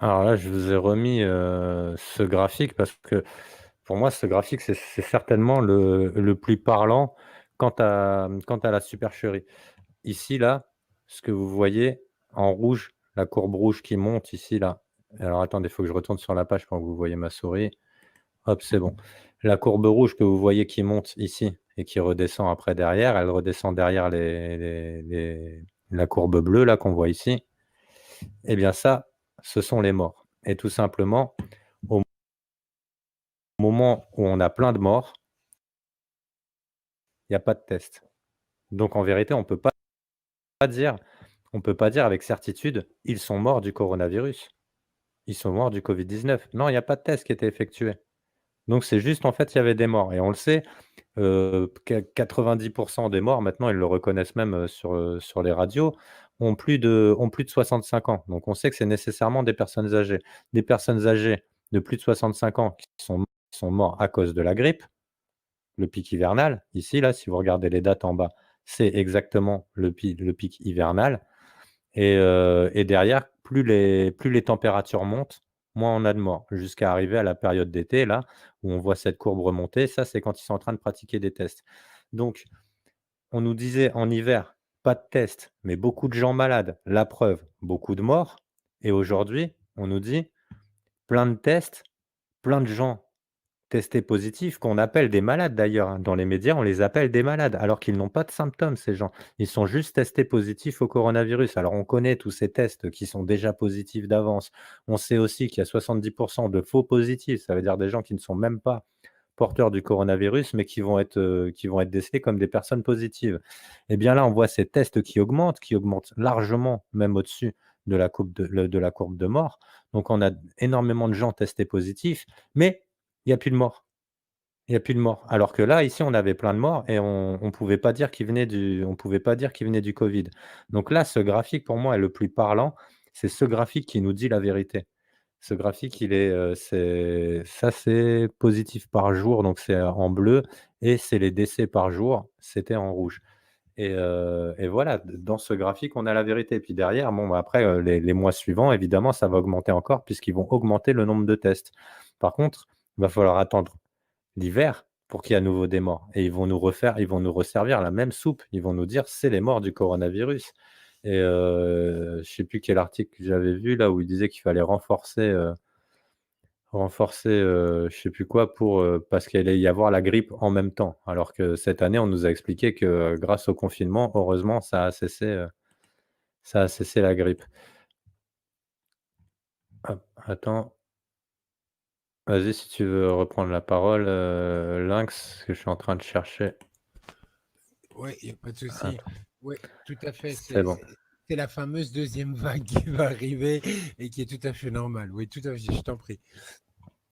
Alors là, je vous ai remis, ce graphique parce que pour moi, ce graphique, c'est certainement le plus parlant quant à la supercherie. Ici, là, ce que vous voyez en rouge, la courbe rouge qui monte ici, là. Alors attendez, il faut que je retourne sur la page pour que vous voyez ma souris. Hop, c'est bon. La courbe rouge que vous voyez qui monte ici et qui redescend après derrière, elle redescend derrière la courbe bleue là qu'on voit ici. Eh bien ça, ce sont les morts et tout simplement, au moment où on a plein de morts, il y a pas de test. Donc en vérité, dire on peut pas dire avec certitude: «Ils sont morts du coronavirus, ils sont morts du Covid-19». Non, il y a pas de test qui a été effectué. Donc c'est juste, en fait, il y avait des morts et on le sait, qua 90 des morts maintenant, ils le reconnaissent même, sur les radios, ont plus de 65 ans. Donc on sait que c'est nécessairement des personnes âgées. Des personnes âgées de plus de 65 ans qui sont morts à cause de la grippe, le pic hivernal. Ici, là, si vous regardez les dates en bas, c'est exactement le pic hivernal. Et derrière, plus les températures montent, moins on a de morts, jusqu'à arriver à la période d'été là, où on voit cette courbe remonter. Ça, c'est quand ils sont en train de pratiquer des tests. Donc on nous disait en hiver: «Pas de tests, mais beaucoup de gens malades». La preuve, beaucoup de morts. Et aujourd'hui, on nous dit: «Plein de tests, plein de gens testés positifs», qu'on appelle des malades d'ailleurs, hein. Dans les médias, on les appelle des malades, alors qu'ils n'ont pas de symptômes, ces gens. Ils sont juste testés positifs au coronavirus. Alors on connaît tous ces tests qui sont déjà positifs d'avance. On sait aussi qu'il y a 70 de faux positifs, ça veut dire des gens qui ne sont même pas porteurs du coronavirus, mais qui vont être décelés comme des personnes positives. Et bien là, on voit ces tests qui augmentent largement, même au-dessus de la courbe de mort. Donc on a énormément de gens testés positifs, mais il y a plus de morts. Il y a plus de morts. Alors que là, ici, on avait plein de morts et on pouvait pas dire on pouvait pas dire qu'ils venaient du covid. Donc là, ce graphique, pour moi, est le plus parlant. C'est ce graphique qui nous dit la vérité. Ce graphique, c'est positif par jour, donc c'est en bleu, et c'est les décès par jour, c'était en rouge. Et voilà, dans ce graphique, on a la vérité. Puis derrière, bon, bah, après, les mois suivants, évidemment, ça va augmenter encore puisqu'ils vont augmenter le nombre de tests. Par contre, il va falloir attendre l'hiver pour qu'il y ait à nouveau des morts, et ils vont nous resservir la même soupe. Ils vont nous dire: «C'est les morts du coronavirus». Je sais plus quel article j'avais vu là où il disait qu'il fallait renforcer, je sais plus quoi parce qu'il allait y avoir la grippe en même temps. Alors que cette année, on nous a expliqué que, grâce au confinement, heureusement, ça a cessé la grippe. Hop, attends, vas-y si tu veux reprendre la parole, Lynx, parce que je suis en train de chercher. Ouais, il y a pas de souci. Attends, Ouais, tout à fait, c'est bon. c'est la fameuse deuxième vague qui va arriver et qui est tout à fait normale. Oui, tout à fait, je t'en prie.